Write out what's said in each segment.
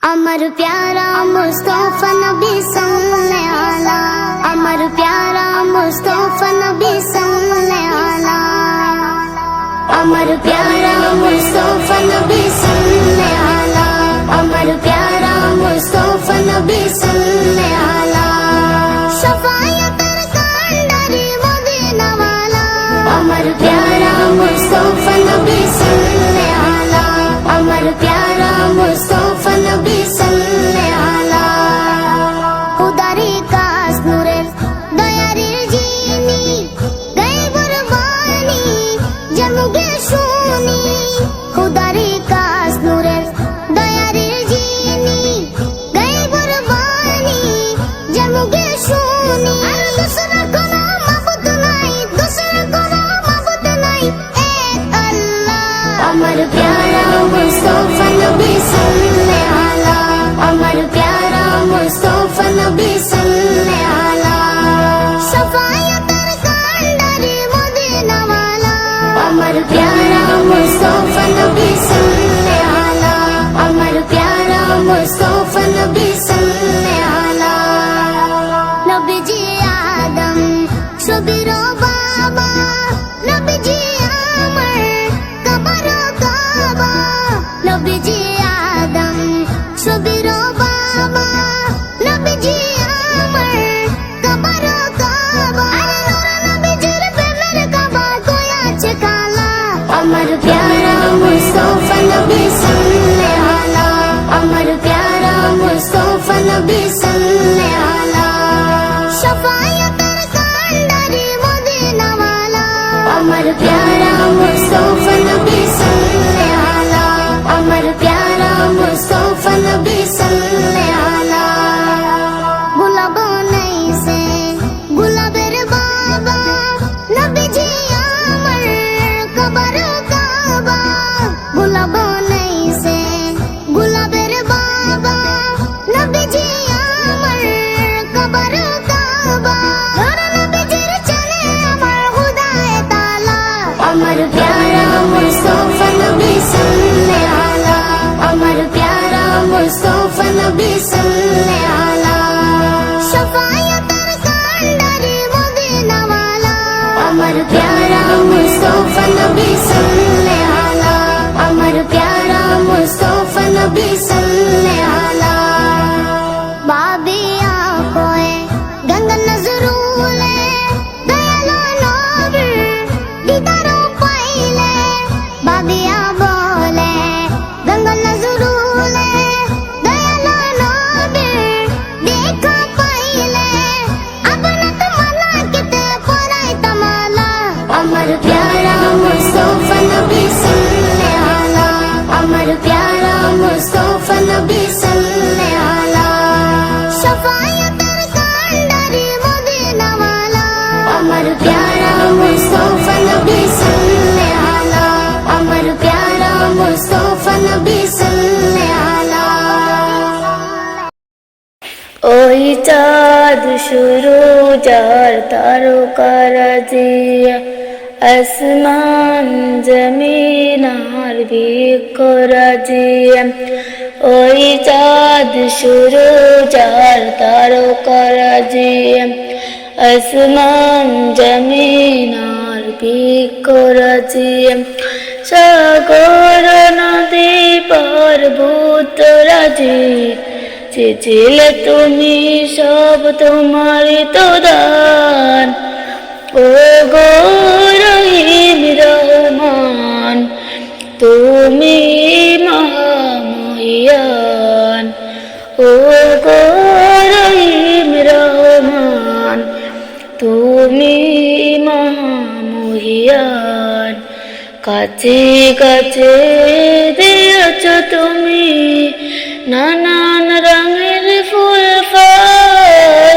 अमर प्यारा मुस्तफा नबी सल्लल्लाहु अलैहि, अमर प्यारा मुस्तफा नबी सल्लल्लाहु अलैहि, अमर प्यारा मुस्तफा नबी सल्लल्लाहु अलैहि, अमर प्यारा मुस्तफा नबी सल्लल्लाहु अलैहि, शफाअतर कांडरी मदीना वाला, अमर प्यारा मुस्तफा नबी सल्लल्लाहु अलैहि, अमर प्यारा मुस्तफा नबी सल्लल्लाहु अलैहि, खुदारी कास नूरे दयारी जीनी गए कुर्बानी जमुगे शुनी, खुदारी कास नूरे दयारी जीनी गए कुर्बानी जमुगे शुनी, दूसरा कोना माबूद नहीं, दूसरा कोना माबूद नहीं, एक अल्लाह। अमर प्यारा मुस्तफा नबी सल्लल्लाहु अलैहि, अमर प्यारा मुस्तफा नबी सल्लल्लाहु अलैहि, शफाअतर कांडरी मदीना वाला, अमर प्यारा मुस्तफा नबी सल्लल्लाहु अलैहि, अमर प्यारा मुस्तफा नबी सल्लल्लाहु अलैहि, नबीजी आदम शबीरो बाबा, नबीजी अमर कबरो काबा, नबीजी आदम शबीरो बाबा, नबीजी अमर कबरो काबा, अरे नूर नबीजीर प्रेमेर काबा कोई आछे काला, अमर प्यारा मुस्तफा नबी सल्लल्लाहु अलैहि, अमर प्यारा मुस्तफा नबी सल्लल्लाहु अलैहि, शफाअतर कांडरी मदीना वाला, अमर प्यारा मुस्तफा नबी सल्लल्लाहु अलैहि, अमर प्यारा मुस्तफा नबी सल्लल्लाहु अलैहि, गुलाबो नहीं से गुलाबेर बाबा, नबीजी अमर कबरो काबा, गुलाबो नहीं से गुलाबेर बाबा, नबीजी अमर कबरो काबा, नूर नबीजीर चले अमर खुदाए ताला, अमर प्यारा मुस्तफा नबी सल्लल्लाहु अलैहि, अमर प्यारा मुस्तफा नबी सल्लल्लाहु अलैहि, शफाअतर कांडरी मदीना वाला, अमर प्यारा मुस्तफा नबी सल्लल्लाहु अलैहि, अमर प्यारा मुस्तफा नबी सल्लल्लाहु अलैहि, बाबी आंखों गंगा नजरूले दयालो नबी दीदारों पाइले, बाबिया बोले गंगा नजरूले दयालो नबी देखा पाइले, अपना तमन्ना किते पराई तमाला, अमर प्यारा मुस्तफा नबी सल्लल्लाहु अलैहि, अमर प्यारा मुस्तफा नबी सल्लल्लाहु अलैहि, शफाअतर कांडरी मदीना वाला, अमर प्यारा मुस्तफा नबी सल्लल्लाहु अलैहि, अमर प्यारा मुस्तफा नबी सल्लल्लाहु अलैहि, ওই চাঁদ শুরু যার তারকারাজি, আসমান জমিন আর বিকরাজি, ওই চাঁদ শুরু যার তারকারাজি, আসমান জমিন আর বিকরাজি, সাগর নদী পর্বত রাজি, চেয়েছিলে তুমি সব তোমারই তো দান, ও গো রহিম রহমান তুমি মহামহিয়ান, ও গো রহিম রহমান তুমি মহামহিয়ান, কাছে কাছে দিয়েছ তুমি নানান রঙের ফুল ফল,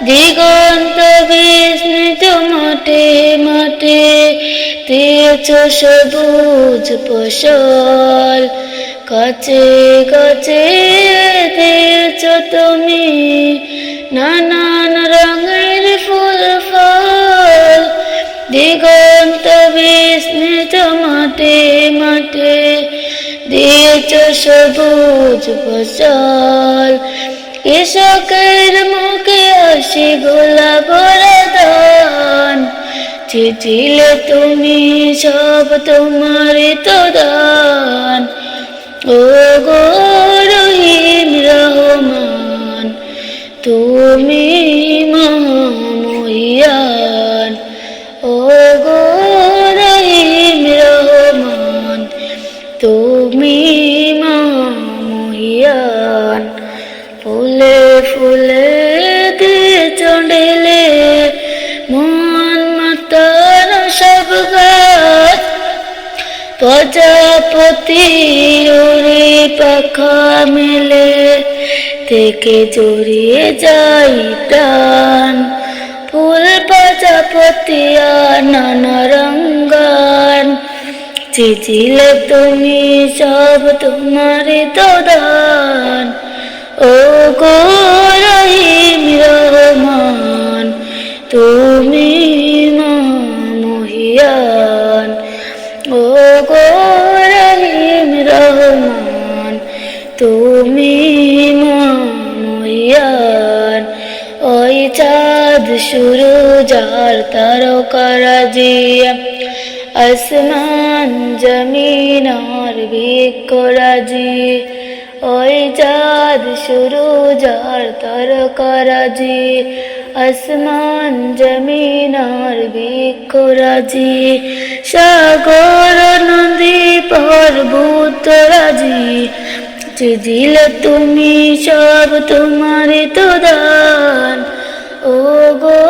দিগন্ত বিস্মৃত মাঠে মাঠে দিয়েছ সবুজ ফসল, কাছে কাছে দিয়েছ তুমি নানান রঙের ফুল ফল, দিগন্ত বিস্মৃত মাঠে মাঠে সবুজ ফসল, কৃষকের মুখে হাসি গোলা ভরা ধান। দিলে তুমি সব তোমারই তো দান। ও গো রহিম রহমান, তুমি মহামহিয়ান। ও গো রহিম রহমান, তুমি মহামহিয়ান। ফুলে ফুলে দিয়েছ ঢেলে মন মাতার সব গাছ, প্রজাপতি উড়ে পাখা মেলে থেকে জড়িয়ে যাই প্রাণ। ফুল প্রজাপতি আর নানা রঙ্গান, চিচিলে তুমি সব তোমারই তো দান। ও গো রহিম রহমান, তুমি মহামহিয়ান। ও গো রহিম রহমান, তুমি মহামহিয়ান। ওই চাঁদ সূরজ আর তারকারাজি, আসমান জমিন আর বৃক্ষরাজি। ওই চাঁদ সূরজ আর তারকারাজি, আসমান জমিন আর বৃক্ষরাজি। সাগর নদী পর্বত রাজি, দিলে তুমি সব তোমারই তো দান। ও গো